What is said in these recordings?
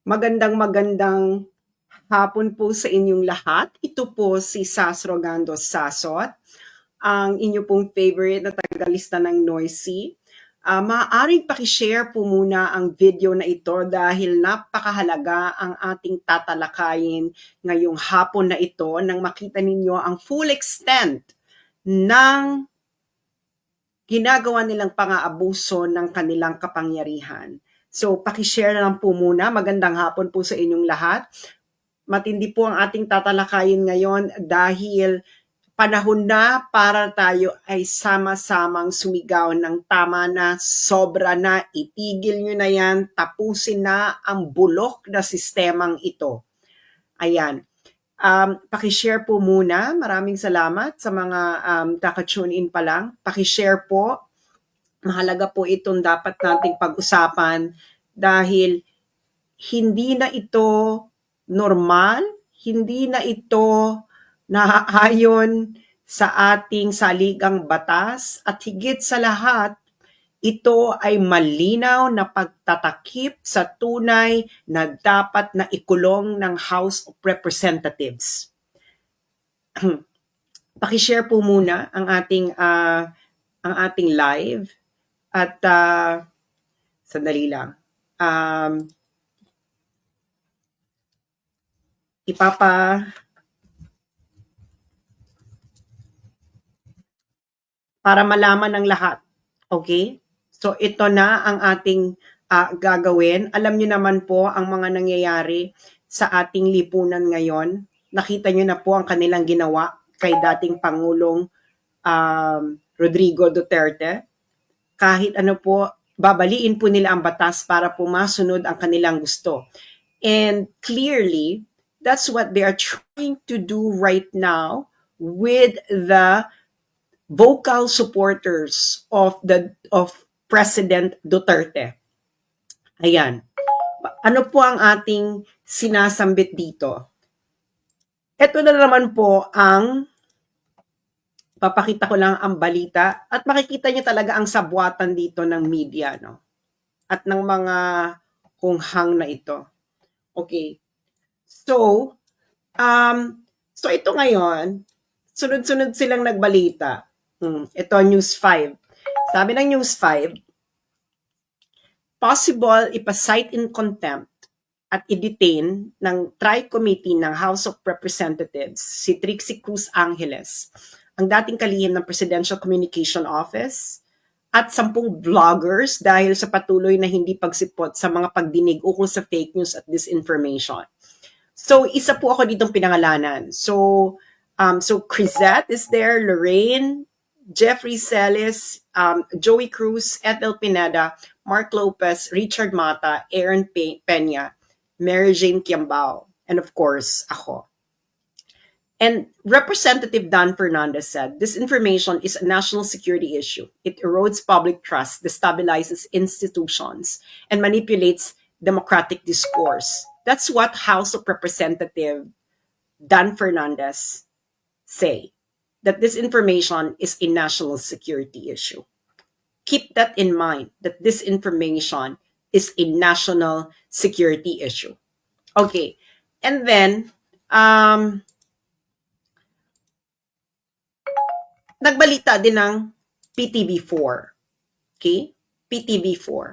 Magandang hapon po sa inyong lahat. Ito po si Sas Rogando Sasot, ang inyo pong favorite na tagalista ng Noisy. Maaaring pakishare po muna ang video na ito dahil napakahalaga ang ating tatalakayin ngayong hapon na ito nang makita ninyo ang full extent ng ginagawa nilang pang-aabuso ng kanilang kapangyarihan. So, pakishare na lang po muna. Magandang hapon po sa inyong lahat. Matindi po ang ating tatalakayin ngayon dahil panahon na para tayo ay sama-samang sumigaw ng tama na, sobra na, itigil nyo na yan, tapusin na ang bulok na sistemang ito. Ayan. Pakishare po muna. Maraming salamat sa mga kaka-tune in pa lang. Pakishare po. Mahalaga po itong dapat nating pag-usapan dahil hindi na ito normal, hindi na ito naaayon sa ating saligang batas at higit sa lahat, ito ay malinaw na pagtatakip sa tunay na dapat na ikulong ng House of Representatives. Pakishare po muna ang ating live at sandali lang. Para malaman ng lahat. Okay? So ito na ang ating gagawin. Alam niyo naman po ang mga nangyayari sa ating lipunan ngayon. Nakita niyo na po ang kanilang ginawa kay dating Pangulong Rodrigo Duterte. Kahit ano po, babaliin po nila ang batas para po masunod ang kanilang gusto. And clearly, that's what they are trying to do right now with the vocal supporters of President Duterte. Ayan. Ano po ang ating sinasambit dito? Ito na naman po ang papakita ko lang ang balita at makikita niyo talaga ang sabwatan dito ng media, no? At ng mga hunghang na ito. Okay. So ito ngayon, sunod-sunod silang nagbalita. Ito, News 5. Sabi ng News 5, possible ipasight in contempt at i-detain ng Tri-Committee ng House of Representatives si Trixie Cruz Angeles, ang dating kalihim ng Presidential Communication Office, at 10 vloggers dahil sa patuloy na hindi pagsipot sa mga pagdinig ukol sa fake news at disinformation. So, isa po ako ditong pinangalanan. So Crisette is there, Lorraine, Jeffrey Celis, Joey Cruz, Ethel Pineda, Mark Lopez, Richard Mata, Aaron Peña, Mary Jane Kiambao, and of course, ako. And Representative Dan Fernandez said, this information is a national security issue. It erodes public trust, destabilizes institutions, and manipulates democratic discourse. That's what House of Representative Dan Fernandez say, that this information is a national security issue. Keep that in mind, that this information is a national security issue. Okay, and then, nagbalita din ng PTV4. Okay? PTV4.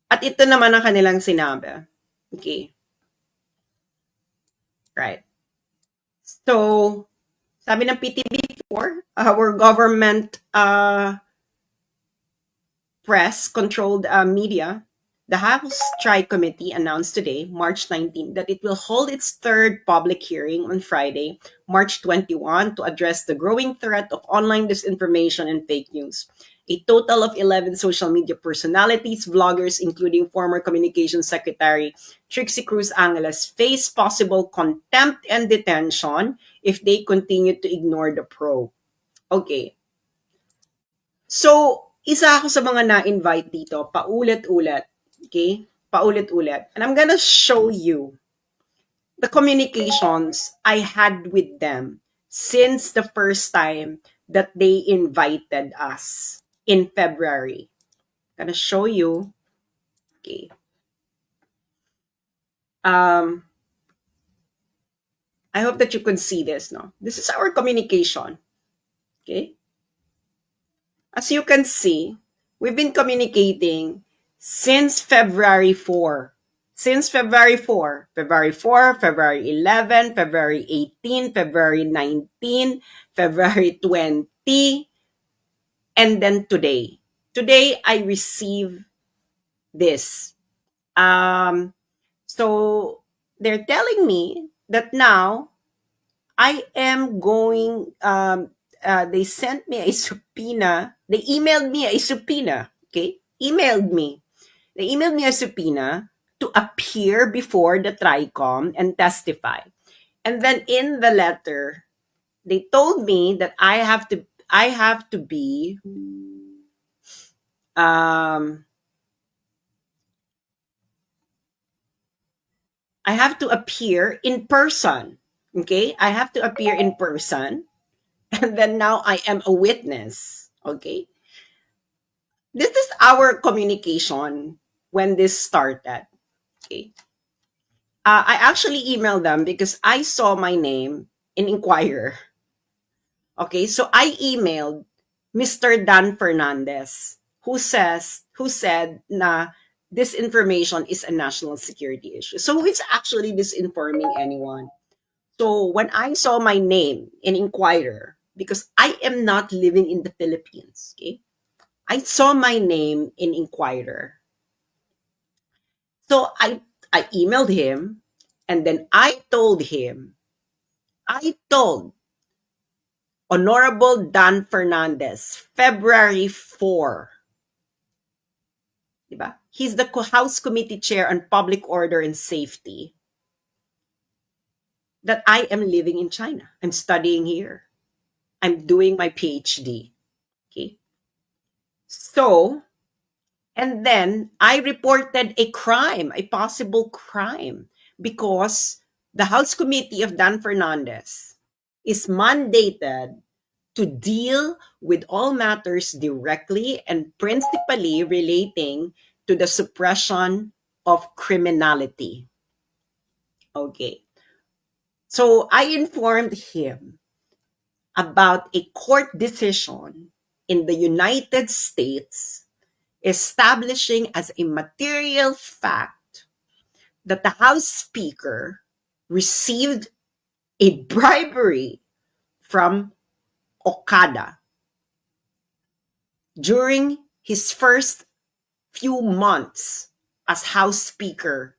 At ito naman ang kanilang sinabi. Okay. Right. So, sabi ng PTV4, our government press-controlled media, the House Tri-Committee announced today, March 19, that it will hold its third public hearing on Friday, March 21, to address the growing threat of online disinformation and fake news. A total of 11 social media personalities, vloggers, including former Communications Secretary Trixie Cruz Angeles, face possible contempt and detention if they continue to ignore the probe. Okay. So, isa ako sa mga na-invite dito, paulit-ulit. Okay? Paulit-ulit. And I'm gonna show you the communications I had with them since the first time that they invited us in February. Gonna show you. Okay. Um, I hope that you could see this. No, this is our communication. Okay. As you can see, we've been communicating since February 4. Since February 4, February 4, February 11, February 18, February 19, February 20, and then today. Today, I receive this. Um, so they're telling me that now I am going, they sent me a subpoena. They emailed me a subpoena. Okay. Emailed me. They emailed me a subpoena to appear before the TRICOM and testify. And then in the letter, they told me that I have to be, um, I have to appear in person. Okay. I have to appear in person. And then now I am a witness. Okay. This is our communication when this started. Okay. I actually emailed them because I saw my name in Inquirer. Okay, so I emailed Mr. Dan Fernandez, who said na this information is a national security issue. So who is actually disinforming anyone? So when I saw my name in Inquirer, because I am not living in the Philippines, okay? I saw my name in Inquirer. So I emailed him, and then I told Honorable Dan Fernandez, February 4, diba? He's the House Committee Chair on Public Order and Safety, that I am living in China. I'm studying here. I'm doing my PhD. Okay. So, and then I reported a crime, a possible crime, because the House Committee of Dan Fernandez is mandated to deal with all matters directly and principally relating to the suppression of criminality. Okay. So I informed him about a court decision in the United States establishing as a material fact that the House Speaker received a bribery from Okada during his first few months as House Speaker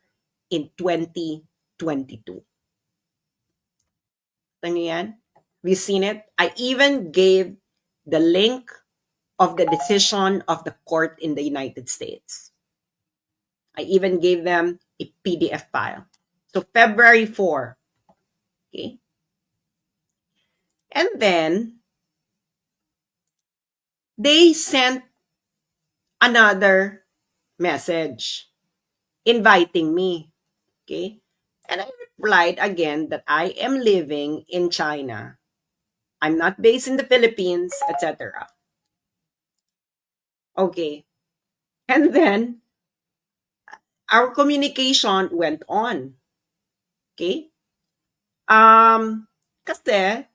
in 2022. Tingnan yan? Have you seen it? I even gave the link of the decision of the court in the United States. I even gave them a PDF file. So February 4. Okay. And then they sent another message inviting me. Okay. And I replied again that I am living in China. I'm not based in the Philippines, etc. Okay. And then our communication went on. Okay? Kasi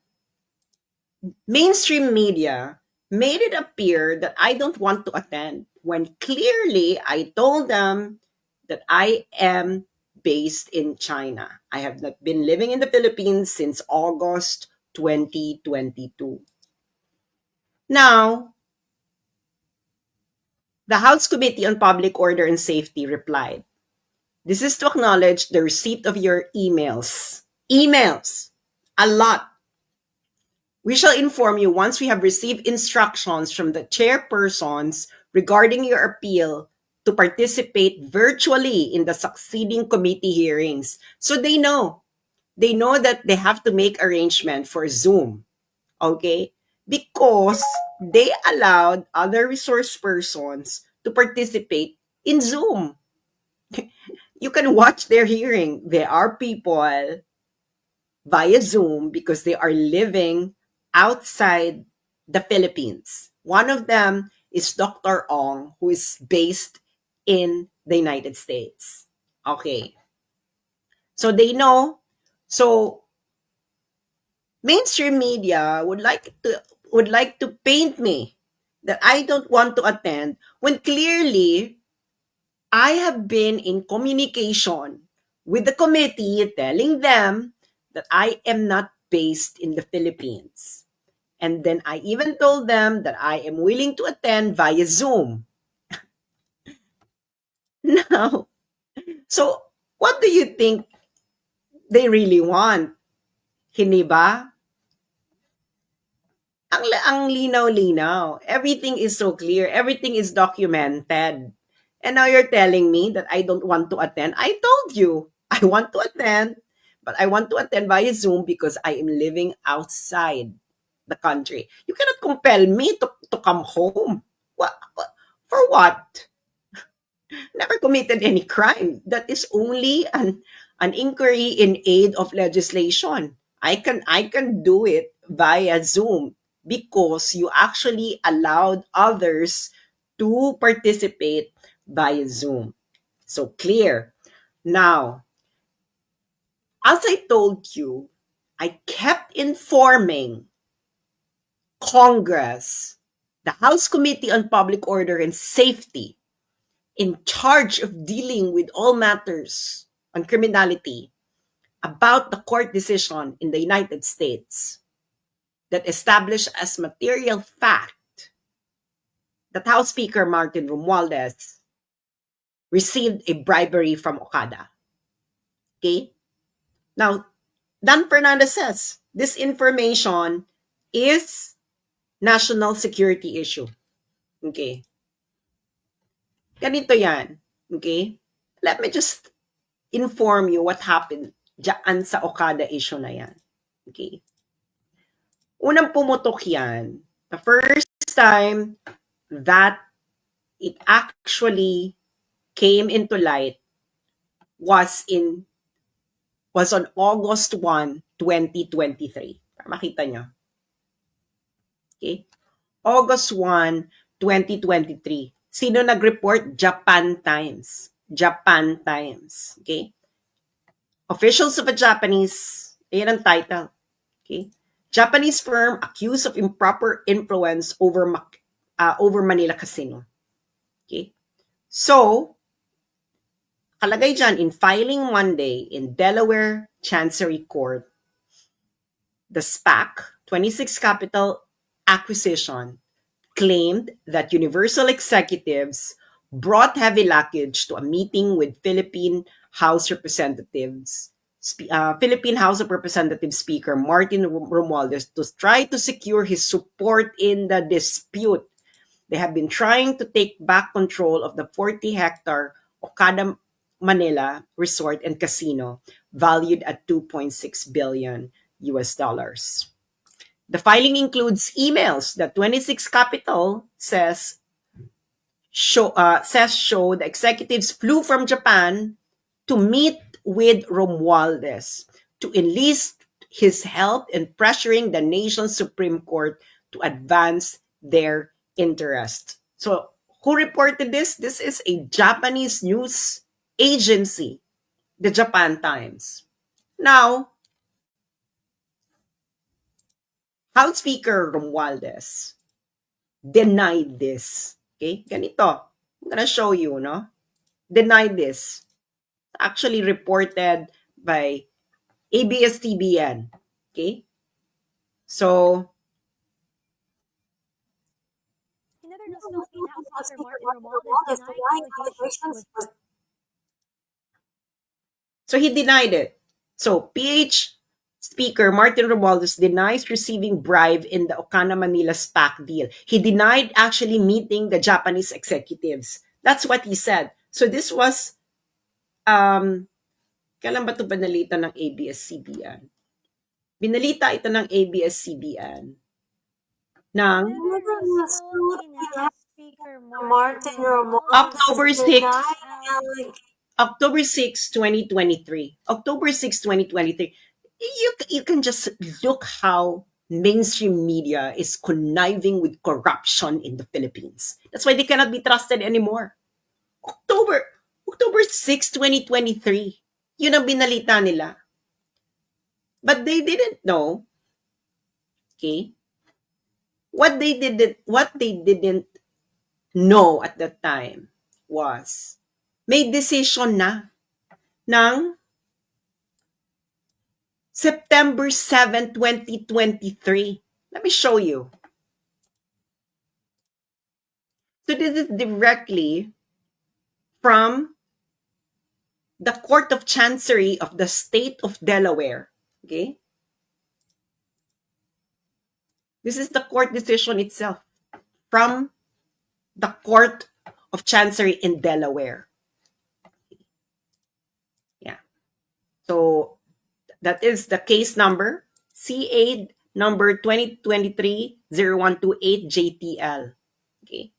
mainstream media made it appear that I don't want to attend when clearly I told them that I am based in China. I have not been living in the Philippines since August 2022. Now, the House Committee on Public Order and Safety replied, "This is to acknowledge the receipt of your emails." Emails! A lot. "We shall inform you once we have received instructions from the chairpersons regarding your appeal to participate virtually in the succeeding committee hearings." So they know. They know that they have to make arrangement for Zoom. Okay? Because they allowed other resource persons to participate in Zoom. You can watch their hearing. There are people via Zoom because they are living outside the Philippines. One of them is Dr. Ong, who is based in the United States. Okay. So they know. So mainstream media would like to paint me that I don't want to attend when clearly I have been in communication with the committee telling them that I am not based in the Philippines. And then I even told them that I am willing to attend via Zoom. Now, so what do you think they really want? Hindi ba? Ang linaw-linaw. Everything is so clear. Everything is documented. And now you're telling me that I don't want to attend. I told you I want to attend, but I want to attend via Zoom because I am living outside the country. You cannot compel me to come home. For what? Never committed any crime. That is only an inquiry in aid of legislation. I can do it via Zoom because you actually allowed others to participate via Zoom. So clear. Now, as I told you, I kept informing Congress, the House Committee on Public Order and Safety, in charge of dealing with all matters on criminality, about the court decision in the United States that established as material fact that House Speaker Martin Romualdez received a bribery from Okada. Okay? Now, Dan Fernandez says this information is national security issue. Okay? Ganito yan. Okay? Let me just inform you what happened dyan sa Okada issue na yan. Okay? Unang pumutok yan, the first time that it actually came into light was on August 1, 2023. Para makita nyo. Okay? August 1, 2023. Sino nag-report? Japan Times. Japan Times. Okay? Officials of a Japanese, ayan ang title. Okay? Japanese firm accused of improper influence over Manila Casino. Okay? So, kalagay dyan, in filing Monday in Delaware Chancery Court, the SPAC, 26 Capital Acquisition, claimed that Universal executives brought heavy luggage to a meeting with Philippine House of Representatives Speaker Martin Romualdez to try to secure his support in the dispute. They have been trying to take back control of the 40-hectare Okada Manila Resort and Casino, valued at $2.6 billion US dollars. The filing includes emails that 26 Capital says show the executives flew from Japan to meet with Romualdez to enlist his help in pressuring the nation's Supreme Court to advance their interest. So, who reported this? This is a Japanese news agency, the Japan Times. Now, House Speaker Romualdez denied this. Okay? Ganito. I'm gonna show you, no? Denied this. Actually reported by ABS-CBN. Okay? So, Another news, Philippine House Speaker Martin Romualdez denying allegations was so he denied it. So, PH Speaker Martin Romualdez denies receiving bribe in the Okada Manila SPAC deal. He denied actually meeting the Japanese executives. That's what he said. So this was, kailan ba ito binalita ng ABS-CBN? Binalita ito ng ABS-CBN ng another news, Philippine House Speaker Martin October Romualdez 6, denying October 6, 2023. October 6, 2023. You can just look how mainstream media is conniving with corruption in the Philippines. That's why they cannot be trusted anymore. October, October 6, 2023. Yun ang binalita nila. But they didn't know, okay? What they didn't know at that time was may decision na ng September 7, 2023. Let me show you. So this is directly from the Court of Chancery of the State of Delaware. Okay? This is the court decision itself from the Court of Chancery in Delaware. Yeah. So that is the case number CA number 2023-0128 JTL. Okay.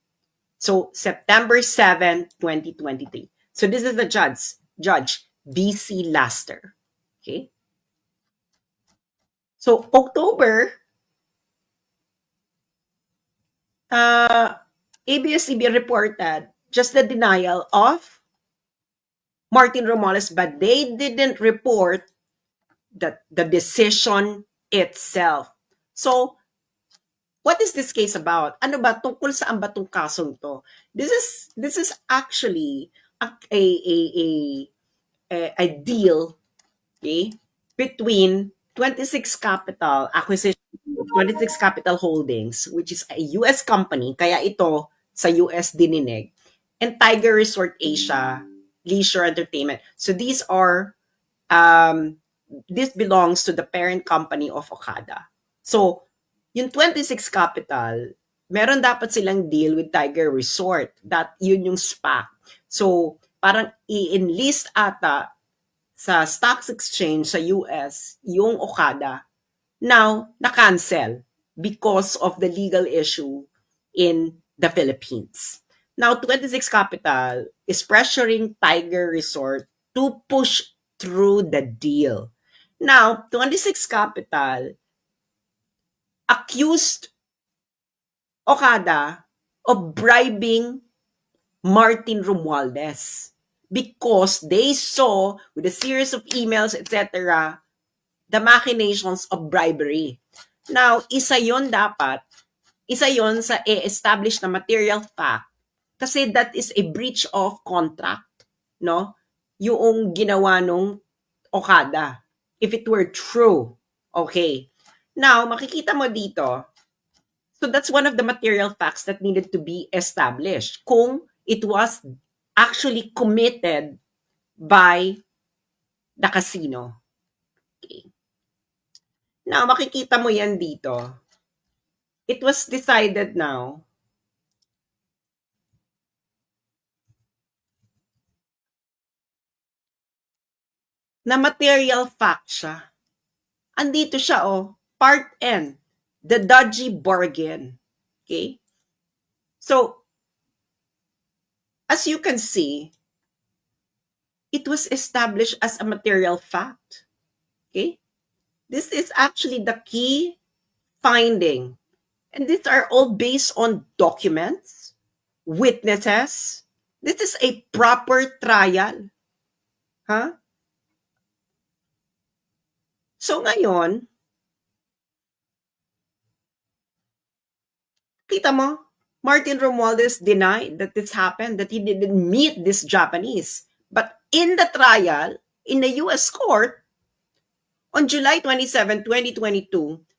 So September 7, 2023. So this is the Judge B.C. Laster. Okay. So October, ABS-CBN reported just the denial of Martin Romualdez, but they didn't report the decision itself. So, what is this case about? Ano ba? Tungkol saan ba itong kasong to? This is actually a deal, okay, between 26 Capital Acquisition, 26 Capital Holdings, which is a US company, kaya ito sa US dininig, and Tiger Resort Asia Leisure Entertainment. So these are this belongs to the parent company of Okada. So yung 26 Capital, meron dapat silang deal with Tiger Resort. Yun yung SPAC. So parang i-enlist ata sa stock exchange sa US yung Okada. Now, na-cancel because of the legal issue in the Philippines. Now, 26 Capital is pressuring Tiger Resort to push through the deal. Now, 26 Capital accused Okada of bribing Martin Romualdez because they saw with a series of emails, etc., the machinations of bribery. Now, isa yon sa i-establish na material fact kasi that is a breach of contract, no? Yung ginawa nung Okada. If it were true, okay. Now, makikita mo dito, so that's one of the material facts that needed to be established. Kung it was actually committed by the casino. Okay. Now, makikita mo yan dito. It was decided now na material fact siya. Andito siya, Part N, the dodgy bargain. Okay? So, as you can see, it was established as a material fact. Okay? This is actually the key finding. And these are all based on documents, witnesses. This is a proper trial. Huh? So ngayon, kita mo, Martin Romualdez denied that this happened, that he didn't meet this Japanese. But in the trial, in the US court, on July 27, 2022,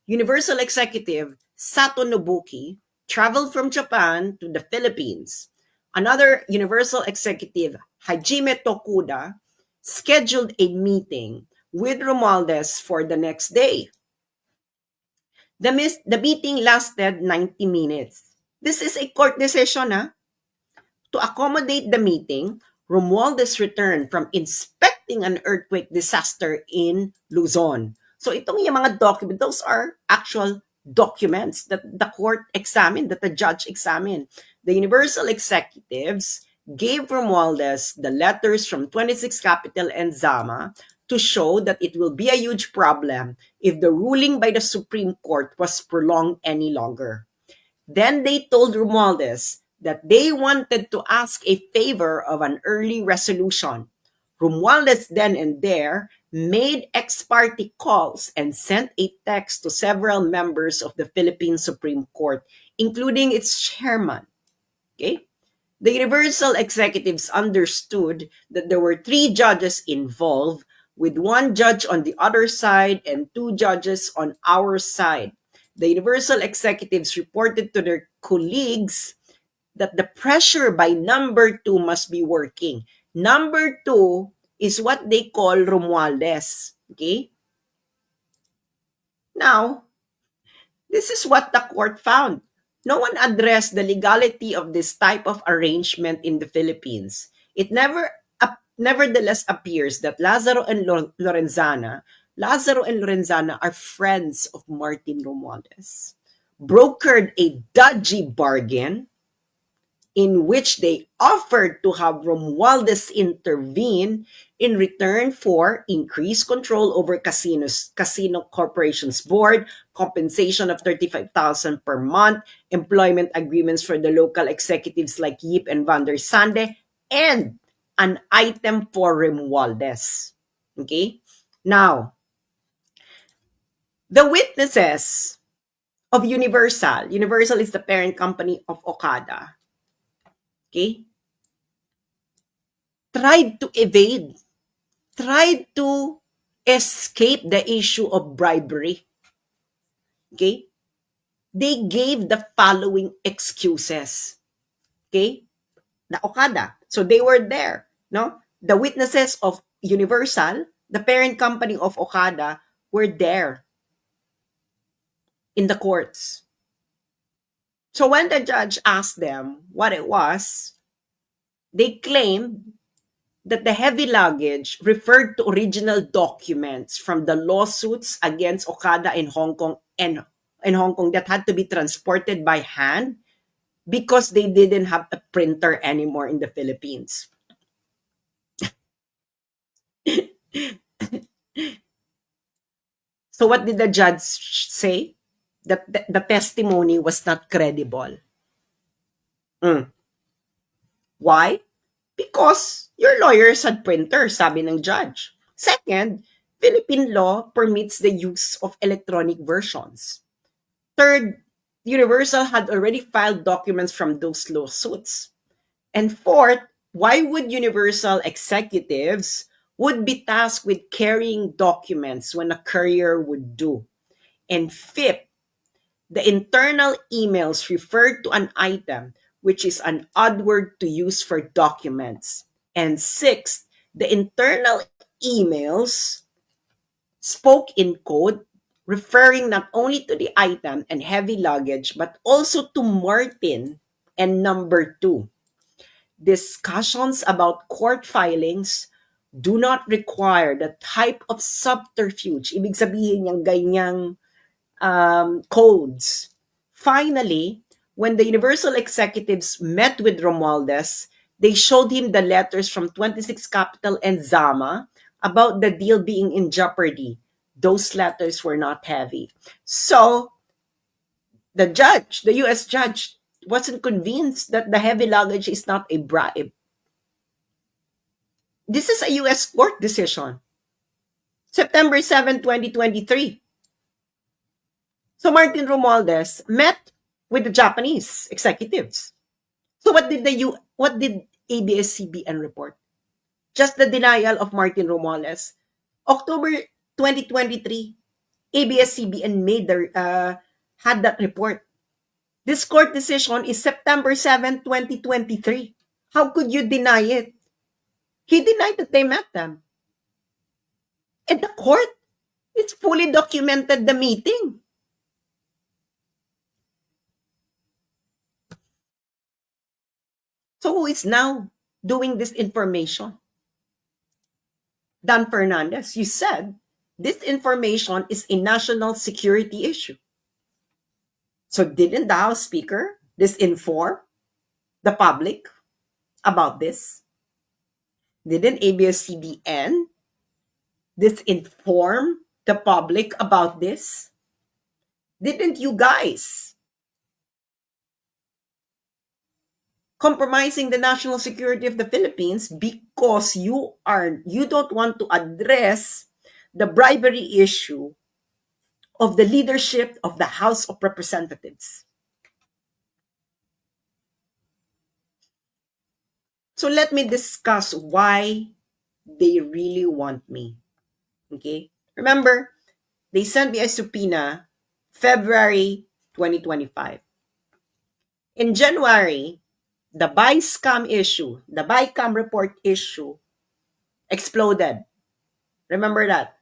Universal Executive Sato Nobuki traveled from Japan to the Philippines. Another Universal Executive, Hajime Tokuda, scheduled a meeting with Romualdez for the next day. The meeting lasted 90 minutes. This is a court decision, To accommodate the meeting, Romualdez returned from inspecting an earthquake disaster in Luzon. So itong yung mga documents, those are actual documents that the court examined, that the judge examined. The Universal Executives gave Romualdez the letters from 26 Capital and Zama to show that it will be a huge problem if the ruling by the Supreme Court was prolonged any longer. Then they told Romualdez that they wanted to ask a favor of an early resolution. Romualdez then and there made ex parte calls and sent a text to several members of the Philippine Supreme Court, including its chairman. Okay? The Universal executives understood that there were 3 judges involved, with 1 judge on the other side and 2 judges on our side. The Universal executives reported to their colleagues that the pressure by number 2 must be working. Number 2 is what they call Romualdez. Okay? Now, this is what the court found. No one addressed the legality of this type of arrangement in the Philippines. It nevertheless appears that Lazaro and Lorenzana are friends of Martin Romualdez, brokered a dodgy bargain in which they offered to have Romualdez intervene in return for increased control over Casino Corporation's board, compensation of 35,000 per month, employment agreements for the local executives like Yip and Van der Sande, and an item for Romualdez. Okay? Now, the witnesses of Universal is the parent company of Okada, okay, tried to escape the issue of bribery. Okay? They gave the following excuses. Okay? The Okada. So they were there. No? The witnesses of Universal, the parent company of Okada, were there in the courts. So when the judge asked them what it was, they claimed that the heavy luggage referred to original documents from the lawsuits against Okada in Hong Kong and in Hong Kong that had to be transported by hand because they didn't have a printer anymore in the Philippines. So what did the judge say? That the testimony was not credible. Why? Because your lawyers had printers, sabi ng judge. Second, Philippine law permits the use of electronic versions. Third, Universal had already filed documents from those lawsuits. And fourth, why would Universal executives would be tasked with carrying documents when a courier would do? And fifth, the internal emails referred to an item, which is an odd word to use for documents. And sixth, the internal emails spoke in code, referring not only to the item and heavy luggage, but also to Martin and number 2. Discussions about court filings do not require the type of subterfuge. Ibig sabihin niyang ganyang codes. Finally, when the Universal executives met with Romualdez, they showed him the letters from 26 Capital and Zama about the deal being in jeopardy. Those letters were not heavy. So, the U.S. judge, wasn't convinced that the heavy luggage is not a bribe. This is a U.S. court decision. September 7, 2023. So Martin Romualdez met with the Japanese executives. So what did ABS-CBN report? Just the denial of Martin Romualdez. October 2023, ABS-CBN had that report. This court decision is September 7, 2023. How could you deny it? He denied that they met them. And the court, it's fully documented the meeting. So who is now doing this information? Dan Fernandez, you said this information is a national security issue. So didn't the House Speaker disinform the public about this? Didn't ABS-CBN disinform the public about this? Didn't you guys compromising the national security of the Philippines because you don't want to address the bribery issue of the leadership of the House of Representatives? So let me discuss why they really want me. Okay? Remember, they sent me a subpoena February 2025. In January, the BICAM report issue exploded. Remember that?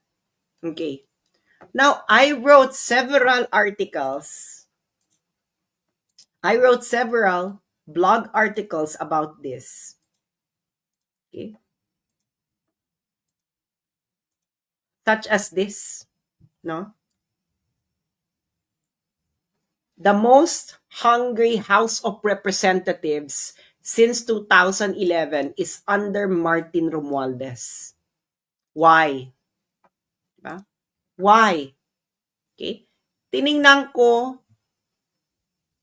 Okay. Now, I wrote several blog articles about this. Okay. Such as this, no? The most hungry House of Representatives since 2011 is under Martin Romualdez. Why? Diba? Why? Okay? Tiningnan ko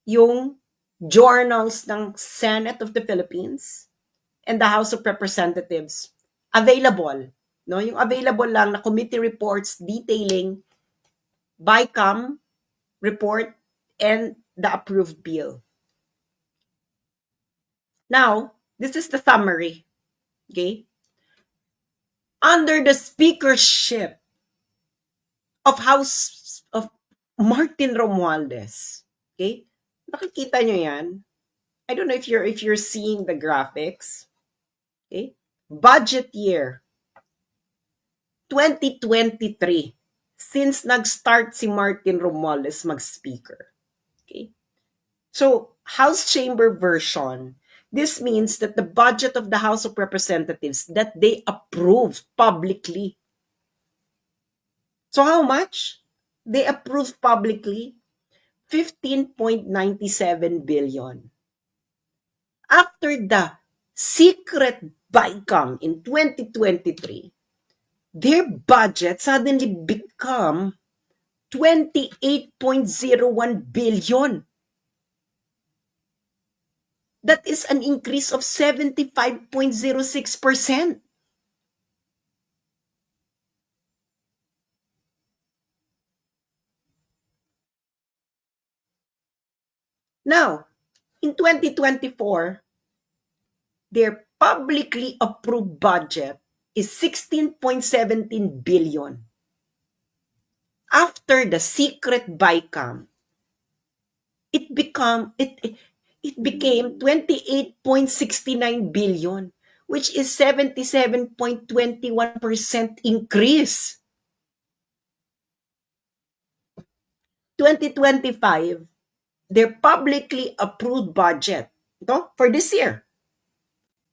yung journals ng Senate of the Philippines and the House of Representatives available. No? Yung available lang na committee reports detailing BICAM report and the approved bill. Now, this is the summary. Okay? Under the speakership of House of Martin Romualdez. Okay? Nakikita nyo yan? I don't know if you're seeing the graphics. Okay? Budget year 2023, since nag-start si Martin Romualdez mag-speaker. Okay? So, House Chamber version, this means that the budget of the House of Representatives that they approved publicly. So how much? They approved publicly 15.97 billion. After the secret BICAM in 2023, their budget suddenly become 28.01 billion. That is an increase of 75.06%. Now, in 2024, their publicly approved budget is 16.17 billion. After the secret BICAM, it became 28.69 billion, which is 77.21% increase. 2025, their publicly approved budget for this year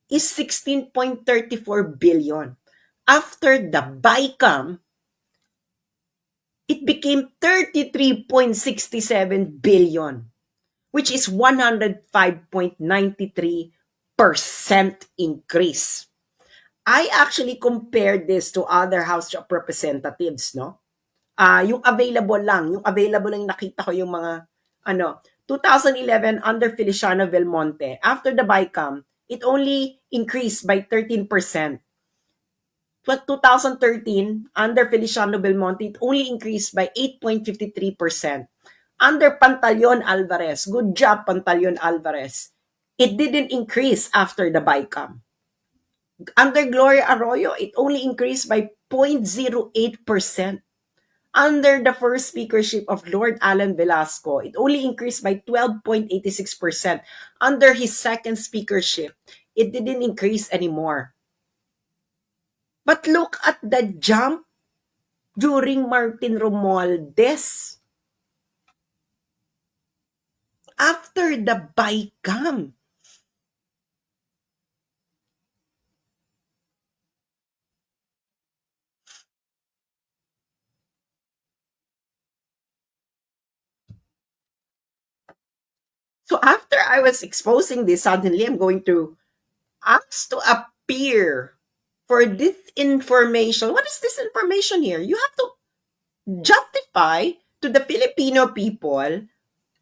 is 16.34 billion. After the BICAM, it became 33.67 billion, which is 105.93% increase. I actually compared this to other House of Representatives, no? Yung available lang nakita ko yung mga 2011 under Feliciano Belmonte. After the BICAM, it only increased by 13%. 2013, under Feliciano Belmonte, it only increased by 8.53%. Under Pantaleon Alvarez, good job Pantaleon Alvarez, it didn't increase after the BICAM. Under Gloria Arroyo, it only increased by 0.08%. Under the first speakership of Lord Alan Velasco, it only increased by 12.86%. Under his second speakership, it didn't increase anymore. But look at the jump during Martin Romualdez. After the BICAM. So after I was exposing this, suddenly I'm going to ask to appear for this information. What is this information here? You have to justify to the Filipino people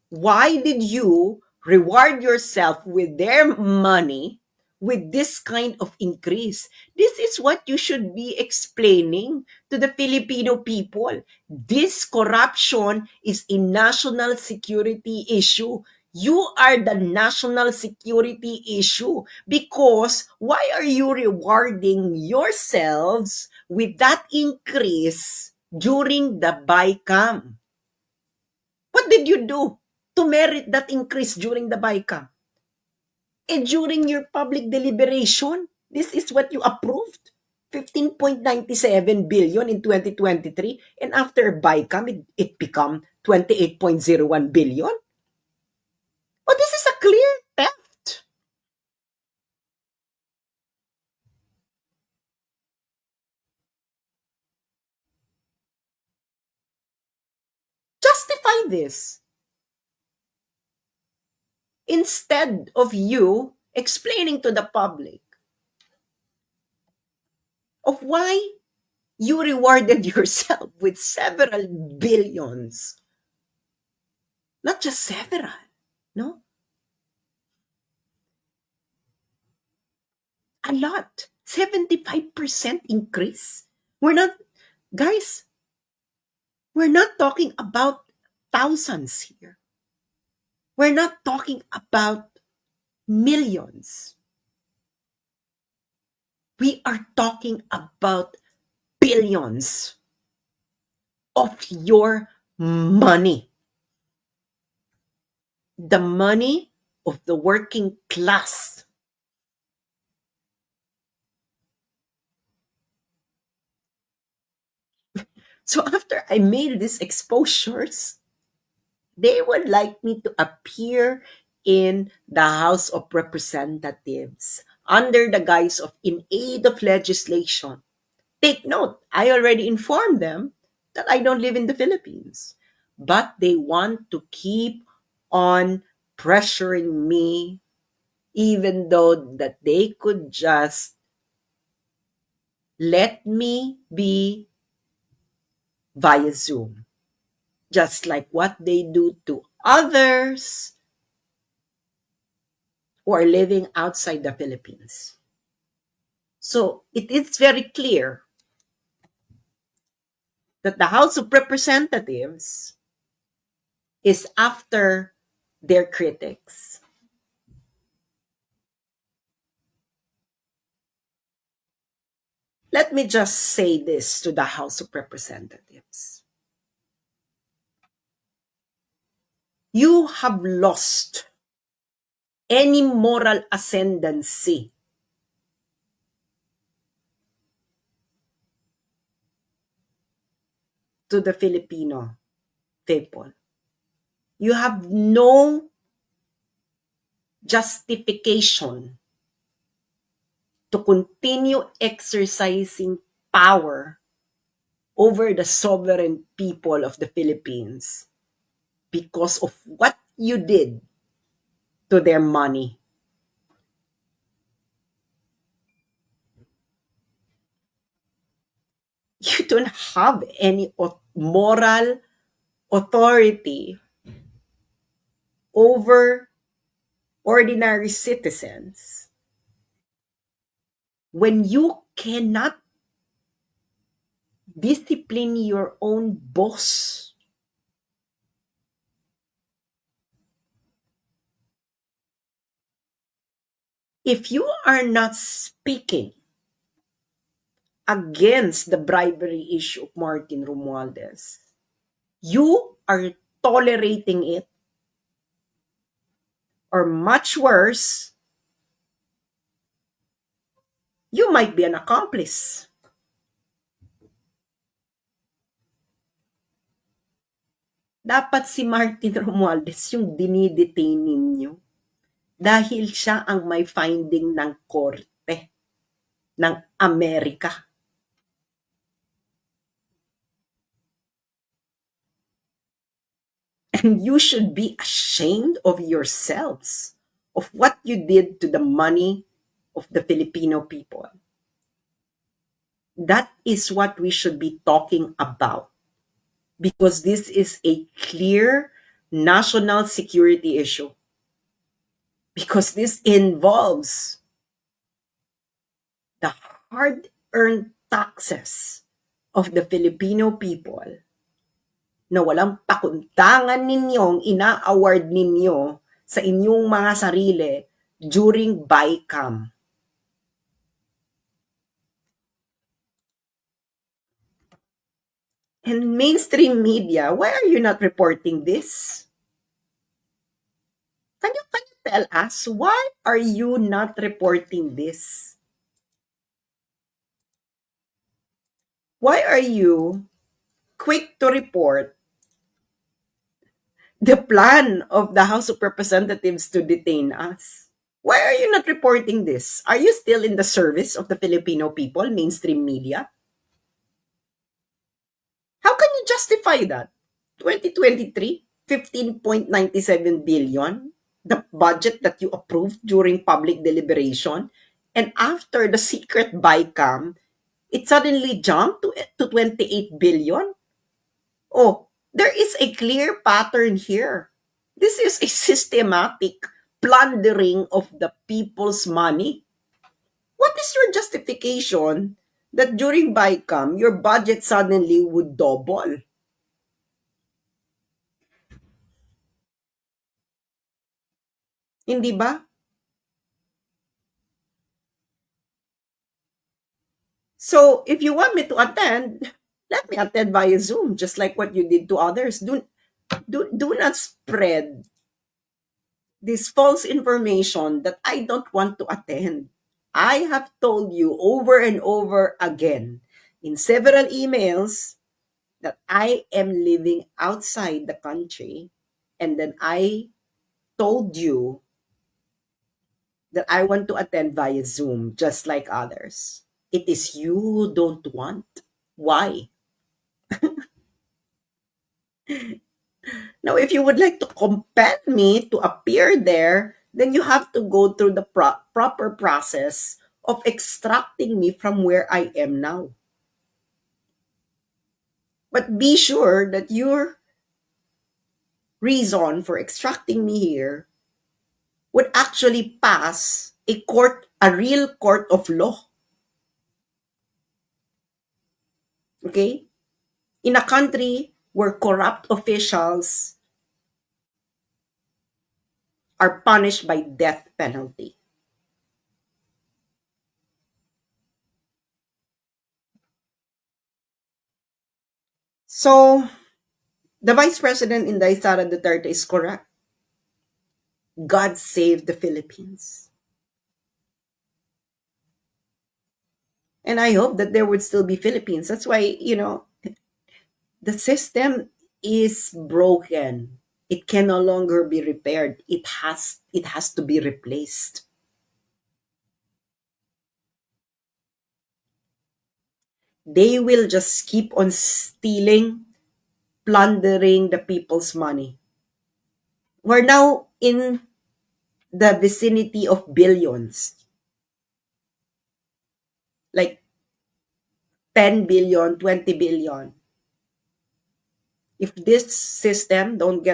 why did you reward yourself with their money with this kind of increase? This is what you should be explaining to the Filipino people. This corruption is a national security issue. You are the national security issue because why are you rewarding yourselves with that increase during the BICAM? What did you do to merit that increase during the BICAM? And during your public deliberation, this is what you approved. 15.97 billion in 2023, and after BICAM, it become 28.01 billion. Oh, this is a clear theft. Justify this. Instead of you explaining to the public of why you rewarded yourself with several billions. Not just several, no? A lot. 75% increase. Guys, we're not talking about thousands here. We're not talking about millions. We are talking about billions of your money. The money of the working class. So after I made these exposures, they would like me to appear in the House of Representatives under the guise of in aid of legislation. Take note, I already informed them that I don't live in the Philippines, but they want to keep on pressuring me even though that they could just let me be via Zoom, just like what they do to others who are living outside the Philippines. So it is very clear that the House of Representatives is after their critics. Let me just say this to the House of Representatives. You have lost any moral ascendancy to the Filipino people. You have no justification to continue exercising power over the sovereign people of the Philippines because of what you did to their money. You don't have any moral authority over ordinary citizens when you cannot discipline your own boss. If you are not speaking against the bribery issue of Martin Romualdez, you are tolerating it, or much worse, you might be an accomplice. Dapat si Martin Romualdez yung dinidetain ninyo dahil siya ang may finding ng korte ng Amerika. And you should be ashamed of yourselves, of what you did to the money of the Filipino people. That is what we should be talking about, because this is a clear national security issue, because this involves the hard-earned taxes of the Filipino people na walang pakundangan ninyong ina-award ninyo sa inyong mga sarili during BICAM. And mainstream media, why are you not reporting this? Can you tell us, why are you not reporting this? Why are you quick to report the plan of the House of Representatives to detain us? Why are you not reporting this? Are you still in the service of the Filipino people, mainstream media? How can you justify that? 2023, 15.97 billion, the budget that you approved during public deliberation, and after the secret BICAM, it suddenly jumped to 28 billion? Oh, there is a clear pattern here. This is a systematic plundering of the people's money. What is your justification that during BICAM, your budget suddenly would double? Hindi ba? So, if you want me to attend, let me attend via Zoom, just like what you did to others. Do not spread this false information that I don't want to attend. I have told you over and over again in several emails that I am living outside the country, and then I told you that I want to attend via Zoom just like others. It is you who don't want. Why? Now, if you would like to compel me to appear there, then you have to go through the proper process of extracting me from where I am now. But be sure that your reason for extracting me here would actually pass a real court of law. Okay? In a country where corrupt officials are punished by death penalty. So, the Vice President Inday Sara Duterte is correct. God save the Philippines. And I hope that there would still be Philippines. That's why, the system is broken. It can no longer be repaired. It has to be replaced. They will just keep on stealing, plundering the people's money. We're now in the vicinity of billions. Like 10 billion, 20 billion. If this system don't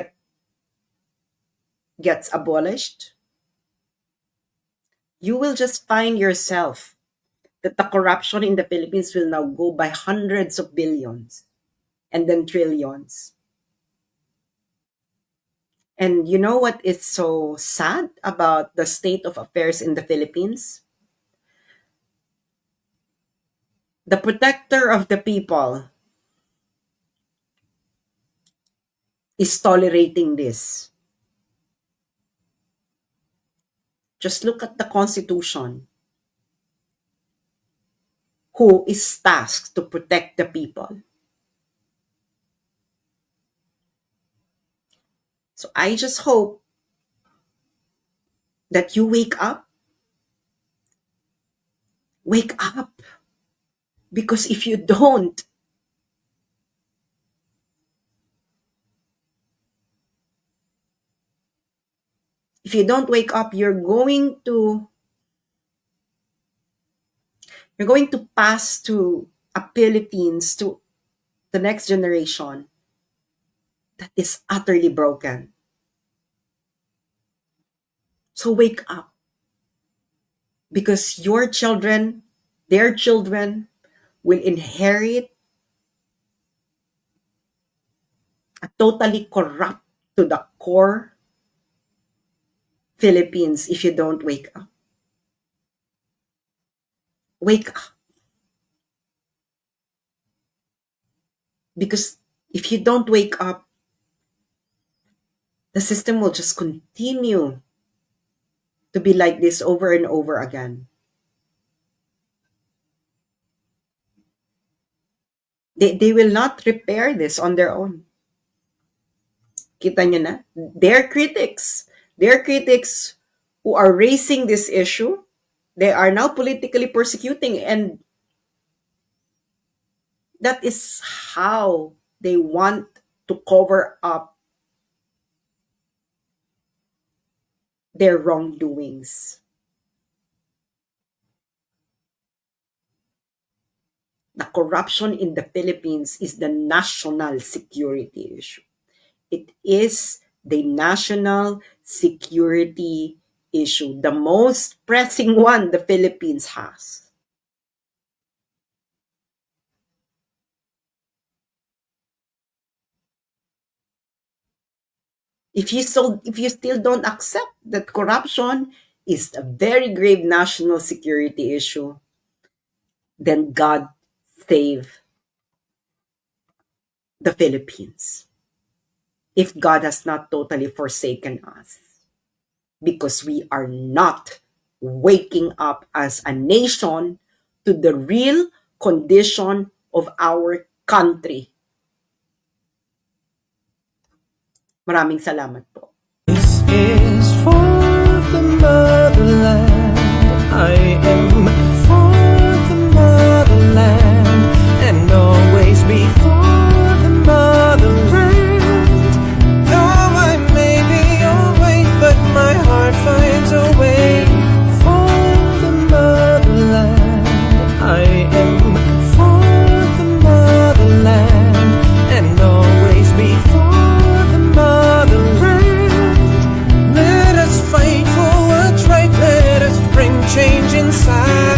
gets abolished, you will just find yourself that the corruption in the Philippines will now go by hundreds of billions and then trillions. And you know what is so sad about the state of affairs in the Philippines? The protector of the people is tolerating this. Just look at the Constitution. Who is tasked to protect the people? So I just hope that you wake up. Wake up. Because if you don't, wake up, you're going to pass to a Philippines to the next generation that is utterly broken. So wake up, because your children, their children, will inherit a totally corrupt to the core Philippines if you don't wake up. Wake up. Because if you don't wake up, the system will just continue to be like this over and over again. They will not repair this on their own. Kita nyo na? Their critics who are raising this issue, they are now politically persecuting, and that is how they want to cover up their wrongdoings. The corruption in the Philippines is the national security issue. It is the national security issue, the most pressing one the Philippines has. If you still don't accept that corruption is a very grave national security issue, then God save the Philippines. If God has not totally forsaken us, because we are not waking up as a nation to the real condition of our country. Maraming salamat po. This is for the motherland. I am for the motherland, and always be for the motherland. Though I may be away, but my heart finds a way for the motherland. I am for the motherland, and always be for change inside.